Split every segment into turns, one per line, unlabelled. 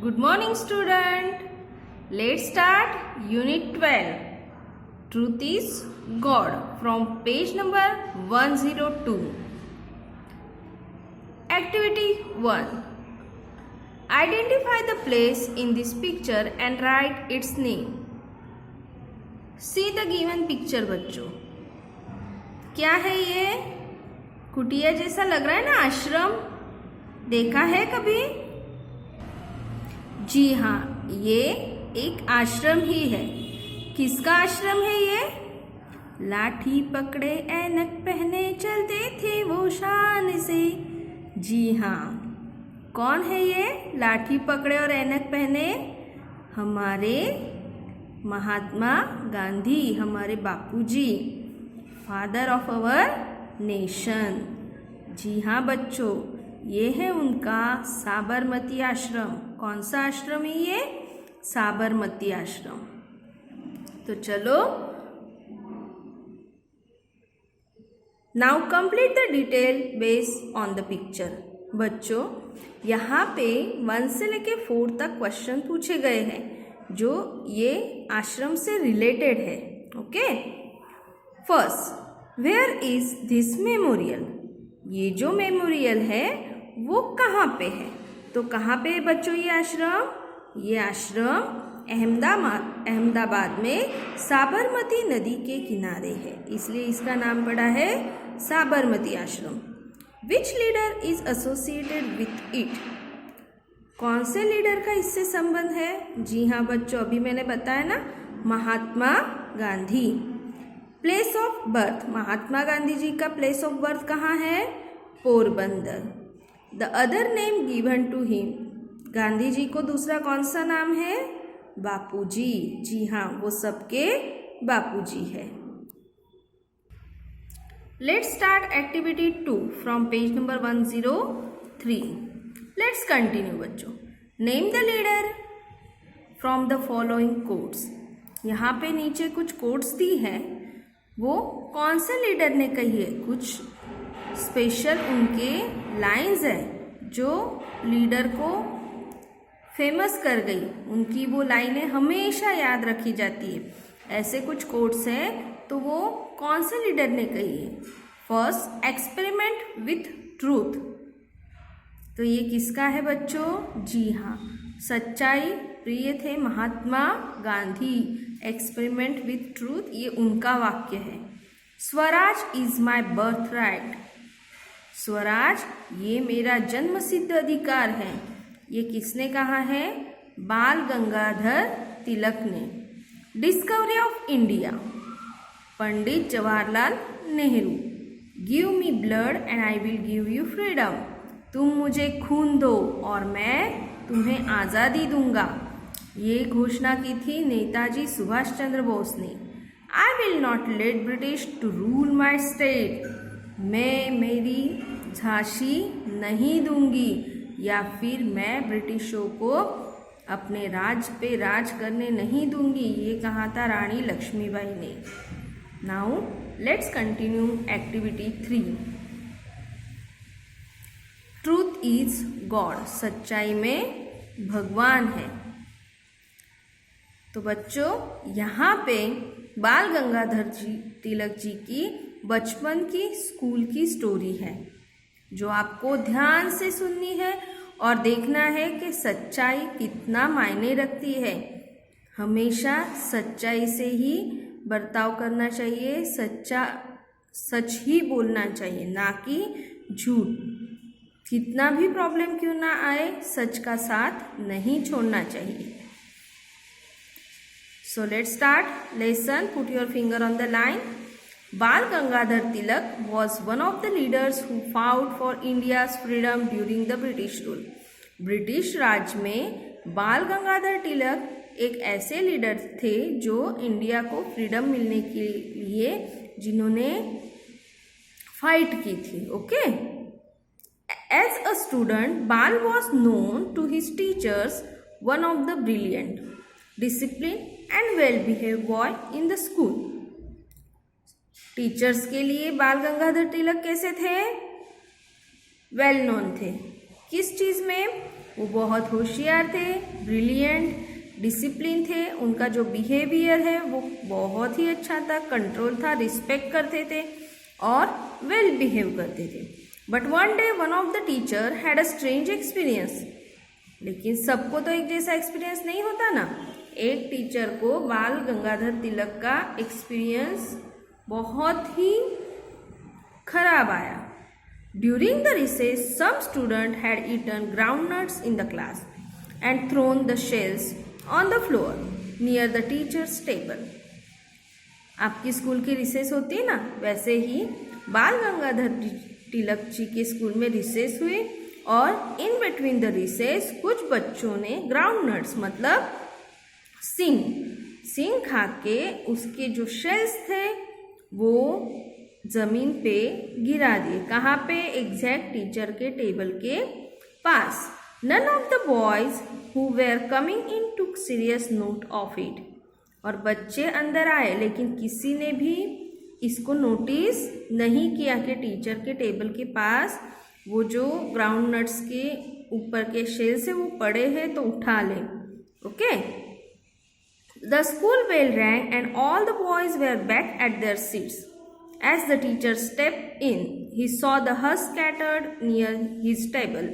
Good morning, student. Let's start Unit 12. Truth is God from page number 102. Activity 1. Identify the place in this picture and write its name. See the given picture बच्चों. क्या है ये? कुटिया जैसा लग रहा है ना, आश्रम. देखा है कभी? जी हाँ, ये एक आश्रम ही है. किसका आश्रम है ये? लाठी पकड़े ऐनक पहने चलते थे वो शान से. जी हाँ, कौन है ये लाठी पकड़े और ऐनक पहने? हमारे महात्मा गांधी, हमारे बापूजी, फादर ऑफ अवर नेशन. जी हाँ बच्चों, ये है उनका साबरमती आश्रम. कौन सा आश्रम है ये? साबरमती आश्रम. तो चलो, now complete the detail based on the picture. बच्चों, यहाँ पे 1 से लेके 4 तक क्वेश्चन पूछे गए हैं जो ये आश्रम से रिलेटेड है. Okay. First, where is this memorial? ये जो मेमोरियल है वो कहाँ पे है? तो कहाँ पे है बच्चों ये आश्रम? ये आश्रम अहमदाबाद में साबरमती नदी के किनारे है, इसलिए इसका नाम पड़ा है Sabarmati Ashram. Which leader is associated with it? कौन से लीडर का इससे संबंध है? जी हाँ बच्चों, अभी मैंने बताया ना, Mahatma Gandhi. Place of birth, Mahatma Gandhi ji का प्लेस ऑफ बर्थ कहाँ है? Porbandar. The other name given to him, Gandhi ji को दूसरा कौन सा नाम है? बापूजी. जी हाँ, वो सबके बापूजी है. Let's start activity 2 from page number 103. Let's continue बच्चों. Name the leader from the following quotes. यहाँ पे नीचे कुछ कोट्स दी हैं, वो कौन से लीडर ने कही है? कुछ स्पेशल उनके लाइंस हैं जो लीडर को फेमस कर गई. उनकी वो लाइनें हमेशा याद रखी जाती है. ऐसे कुछ कोट्स हैं, तो वो कौन से लीडर ने कही है? First, experiment with truth. तो ये किसका है बच्चों? जी हाँ, सच्चाई प्रिय थे Mahatma Gandhi. Experiment with truth, ये उनका वाक्य है. Swaraj is my birth right. Swaraj ये मेरा जन्म सिद्ध अधिकार है. ये किसने कहा है? बाल गंगाधर तिलक ने. Discovery of India, Pandit Jawaharlal Nehru. Give me blood and I will give you freedom. तुम मुझे खून दो और मैं तुम्हें आज़ादी दूंगा. ये घोषणा की थी नेताजी सुभाष चंद्र बोस ने. I will not let British to rule my state. मैं मेरी झांसी नहीं दूंगी, या फिर मैं ब्रिटिशों को अपने राज्य पे राज करने नहीं दूंगी. ये कहा था रानी लक्ष्मीबाई ने. Now let's continue activity 3. Truth is God. सच्चाई में भगवान है. तो बच्चों, यहाँ पे बाल गंगाधर जी तिलक जी की बचपन की स्कूल की स्टोरी है, जो आपको ध्यान से सुननी है और देखना है कि सच्चाई कितना मायने रखती है. हमेशा सच्चाई से ही बर्ताव करना चाहिए. सच ही बोलना चाहिए, ना कि झूठ. कितना भी प्रॉब्लम क्यों ना आए, सच का साथ नहीं छोड़ना चाहिए. So let's start lesson. Put your finger on the line. Bal Gangadhar Tilak was one of the leaders who fought for India's freedom during the British rule. British Raj में बाल गंगाधर तिलक एक ऐसे लीडर थे जो इंडिया को फ्रीडम मिलने के लिए जिन्होंने फाइट की थी. Okay. As a student, Bal was known to his teachers one of the brilliant, disciplined and well-behaved boy in the school. Teachers के लिए बाल गंगाधर तिलक कैसे थे? वेल नोन थे. किस चीज़ में? वो बहुत होशियार थे, ब्रिलियंट, डिसिप्लिन थे, उनका जो बिहेवियर है वो बहुत ही अच्छा था, कंट्रोल था, रिस्पेक्ट करते थे और वेल बिहेव करते थे। But one day one of the teacher had a strange experience. लेकिन सबको तो एक जैसा एक्सपीरियंस नहीं होता ना। एक टीचर को बाल गंगाधर तिलक का एक्सपीरियंस बहुत ही खराब आया। During the recess some student had eaten groundnuts in the class and thrown the shells on the floor near the teacher's table. आपकी स्कूल की रिसेस होती है ना, वैसे ही बाल गंगाधर तिलक जी के स्कूल में रिसेस हुई और इन बिटवीन द रिसेस कुछ बच्चों ने ग्राउंड नट्स मतलब सिंग खा के उसके जो शेल्स थे वो जमीन पे गिरा दिए। कहाँ पे? एग्जैक्ट टीचर के टेबल के पास। None of the boys who were coming in took serious note of it. और बच्चे अंदर आए लेकिन किसी ने भी इसको नोटिस नहीं किया कि टीचर के टेबल के पास वो जो ग्राउंड नट्स के ऊपर के शेल से वो पड़े हैं तो उठा ले। Okay. The school bell rang and all the boys were back at their seats. As the teacher stepped in, he saw the husk scattered near his table.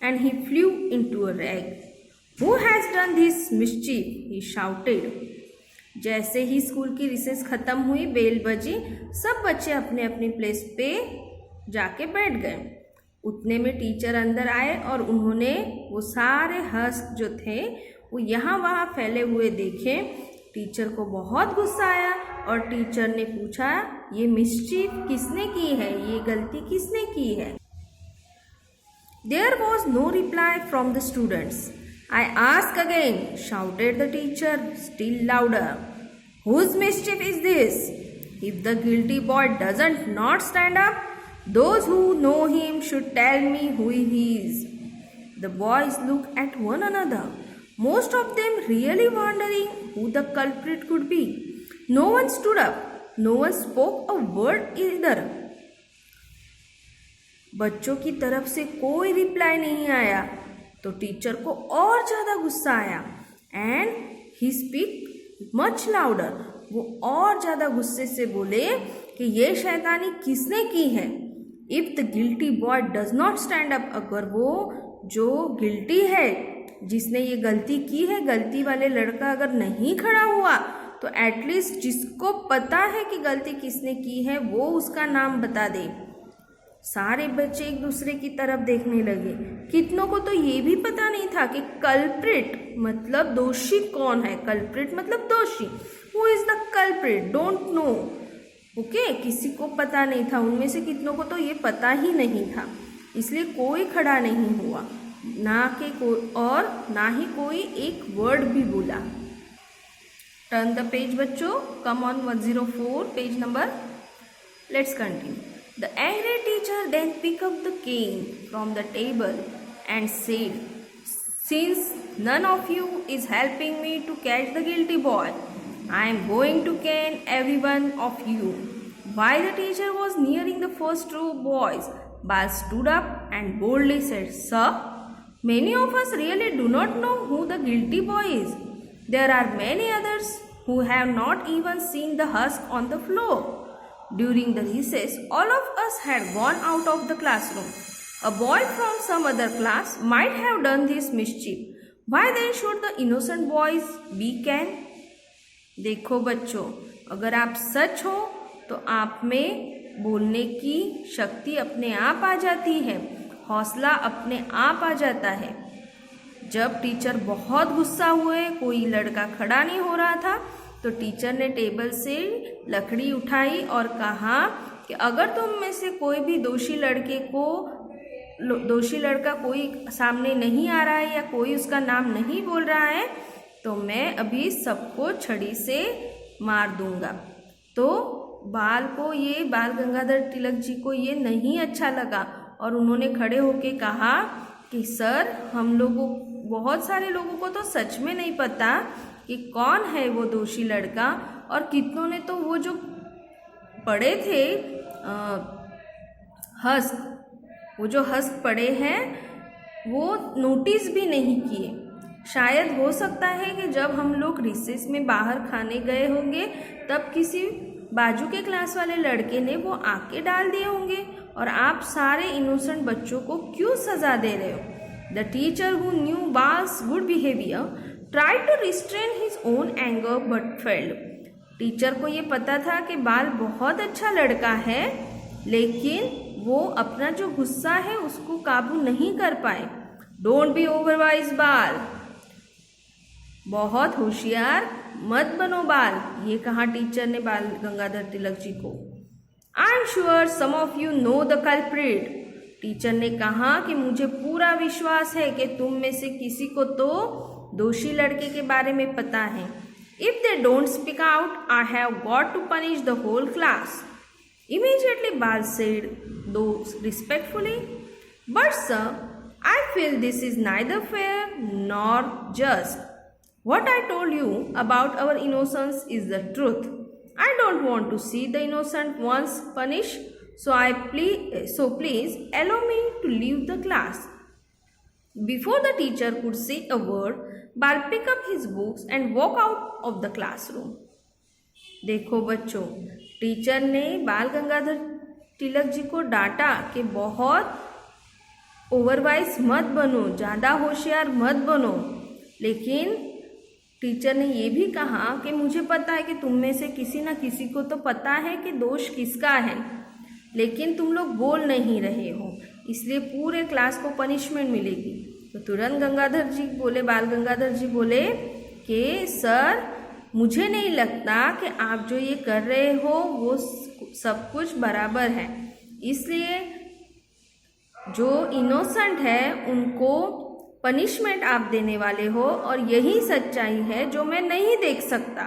And he flew into a rag. Who has done this mischief? He shouted. जैसे ही school की recess खत्म हुई, bell बजी, सब बच्चे अपने अपने place पे जाके बैठ गए। उतने में टीचर अंदर आए और उन्होंने वो सारे हस्क जो थे वो यहाँ वहाँ फैले हुए देखे। टीचर को बहुत गुस्सा आया और टीचर ने पूछा, ये मिस्चीफ किसने की है, ये गलती किसने की है? There was no reply from the students. I ask again, shouted the teacher, still louder. Whose mischief is this? If the guilty boy doesn't not stand up, those who know him should tell me who he is. The boys looked at one another, most of them really wondering who the culprit could be. No one stood up. No one spoke a word either. बच्चों की तरफ से कोई reply नहीं आया तो teacher को और ज़्यादा गुस्सा आया and he speak much louder. वो और ज़्यादा गुस्से से बोले कि ये शैतानी किसने की है। If the guilty boy does not stand up, अगर वो जो गिल्टी है जिसने ये गलती की है, गलती वाले लड़का अगर नहीं खड़ा हुआ तो एटलीस्ट जिसको पता है कि गलती किसने की है वो उसका नाम बता दे। सारे बच्चे एक दूसरे की तरफ देखने लगे। कितनों को तो ये भी पता नहीं था कि कल्प्रिट मतलब दोषी कौन है। कल्प्रिट मतलब दोषी। Who is the culprit? Don't know. Okay, किसी को पता नहीं था। उनमें से कितनों को तो ये पता ही नहीं था, इसलिए कोई खड़ा नहीं हुआ, ना ही कोई एक वर्ड भी बोला। टर्न द पेज बच्चों, come on 104 page number. Let's continue. The angry teacher then picked up the cane from the table and said, "Since none of you is helping me to catch the guilty boy, I am going to cane every one of you." While the teacher was nearing the first row of boys, Bal stood up and boldly said, "Sir, many of us really do not know who the guilty boy is. There are many others who have not even seen the husk on the floor." During the recess, all of us had gone out of the classroom. A boy from some other class might have done this mischief. Why then should the innocent boys be caned? देखो बच्चों, अगर आप सच हो तो आप में बोलने की शक्ति अपने आप आ जाती है, हौसला अपने आप आ जाता है। जब टीचर बहुत गुस्सा हुए, कोई लड़का खड़ा नहीं हो रहा था, तो टीचर ने टेबल से लकड़ी उठाई और कहा कि अगर तुम में से कोई भी दोषी लड़का कोई सामने नहीं आ रहा है या कोई उसका नाम नहीं बोल रहा है तो मैं अभी सबको छड़ी से मार दूंगा। तो बाल गंगाधर तिलक जी को ये नहीं अच्छा लगा और उन्होंने खड़े होके कहा कि सर, हम लोगों बहुत सारे लोगों को तो सच में नहीं पता कि कौन है वो दोषी लड़का, और कितनों ने तो वो जो पड़े थे हस्क पड़े हैं वो नोटिस भी नहीं किए। शायद हो सकता है कि जब हम लोग रिसेस में बाहर खाने गए होंगे तब किसी बाजू के क्लास वाले लड़के ने वो आके डाल दिए होंगे और आप सारे इनोसेंट बच्चों को क्यों सजा दे रहे हो। The teacher who knew Bal's good behaviour tried to restrain his own anger but failed. Teacher को ये पता था कि बाल बहुत अच्छा लड़का है, लेकिन वो अपना जो गुस्सा है उसको काबू नहीं कर पाए। डोंट बी ओवरवाइज बाल, बहुत होशियार मत बनो बाल, ये कहा टीचर ने बाल गंगाधर तिलक जी को। I am sure some of you know the culprit. Teacher ने कहा कि मुझे पूरा विश्वास है कि तुम में से किसी को तो दोषी लड़के के बारे में पता है। If they don't speak out I have got to punish the whole class. Immediately Bal said, though respectfully, "But sir, I feel this is neither fair nor just. What I told you about our innocence is the truth. I don't want to see the innocent ones punished, so please allow me to leave the class." Before the teacher could say a word, Bal picked up his books and walked out of the classroom. देखो बच्चों, teacher ने बाल गंगाधर तिलक जी को डांटा कि बहुत ओवरवाइज मत बनो, ज़्यादा होशियार मत बनो। लेकिन टीचर ने ये भी कहा कि मुझे पता है कि तुम में से किसी न किसी को तो पता है कि दोष किसका है, लेकिन तुम लोग बोल नहीं रहे हो, इसलिए पूरे क्लास को पनिशमेंट मिलेगी। तो तुरंत बाल गंगाधर जी बोले कि सर, मुझे नहीं लगता कि आप जो ये कर रहे हो वो सब कुछ बराबर है, इसलिए जो इनोसेंट है उनको पनिशमेंट आप देने वाले हो, और यही सच्चाई है जो मैं नहीं देख सकता।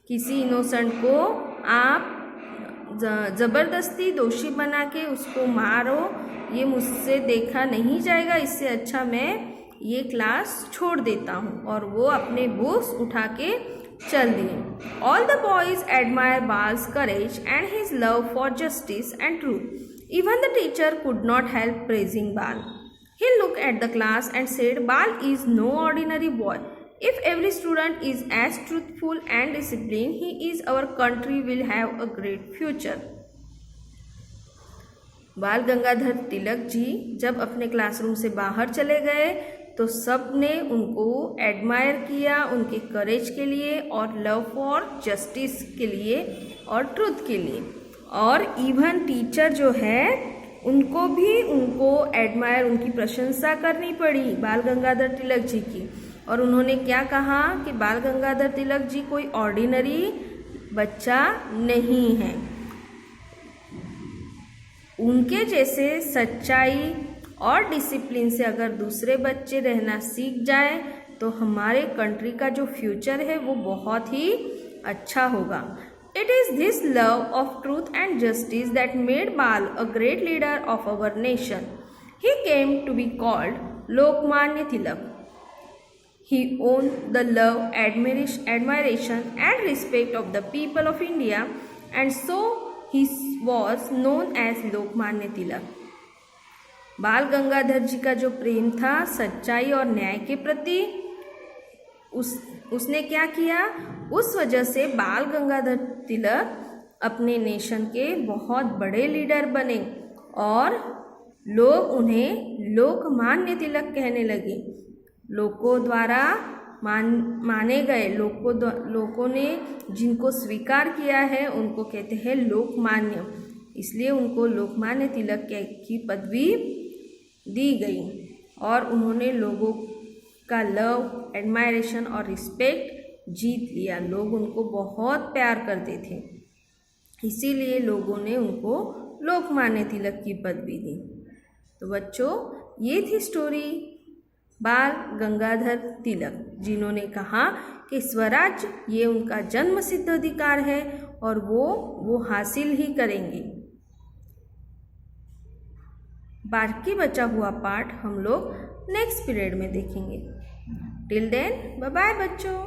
किसी इनोसेंट को आप ज़बरदस्ती दोषी बना के उसको मारो, ये मुझसे देखा नहीं जाएगा। इससे अच्छा मैं ये क्लास छोड़ देता हूँ। और वो अपने बुक्स उठा के चल दिए। All the boys admire Bal's courage and his love for justice and truth. Even the teacher could not help praising Bal. He looked at the class and said, "Bal is no ordinary boy. If every student is as truthful and disciplined, our country will have a great future." बाल गंगाधर तिलक जी जब अपने classroom से बाहर चले गए तो सब ने उनको एडमायर किया, उनके करेज के लिए और लव फॉर जस्टिस के लिए और ट्रुथ के लिए। और इवन टीचर जो है उनको भी एडमायर, उनकी प्रशंसा करनी पड़ी बाल गंगाधर तिलक जी की। और उन्होंने क्या कहा कि बाल गंगाधर तिलक जी कोई ऑर्डिनरी बच्चा नहीं है, उनके जैसे सच्चाई और डिसिप्लिन से अगर दूसरे बच्चे रहना सीख जाए तो हमारे कंट्री का जो फ्यूचर है वो बहुत ही अच्छा होगा। It is this love of truth and justice that made Bal a great leader of our nation. He came to be called Lokmanya Tilak. He owned the love, admiration and respect of the people of India, and so he was known as Lokmanya Tilak. Bal Gangadhar जी का जो प्रेम था सच्चाई और न्याय के प्रति, उसने क्या किया, उस वजह से बाल गंगाधर तिलक अपने नेशन के बहुत बड़े लीडर बने और लोग उन्हें लोकमान्य तिलक कहने लगे। लोगों द्वारा माने गए, लोगों ने जिनको स्वीकार किया है उनको कहते हैं लोकमान्य, इसलिए उनको लोकमान्य तिलक की पदवी दी गई। और उन्होंने लोगों का लव, एडमायरेशन और रिस्पेक्ट जीत लिया। लोग उनको बहुत प्यार करते थे, इसीलिए लोगों ने उनको लोकमान्य तिलक की पदवी दी। तो बच्चों, ये थी स्टोरी बाल गंगाधर तिलक, जिन्होंने कहा कि स्वराज ये उनका जन्म सिद्ध अधिकार है और वो हासिल ही करेंगे। बाकी बचा हुआ पार्ट हम लोग नेक्स्ट पीरियड में देखेंगे। टिल देन बाय बाय बच्चों।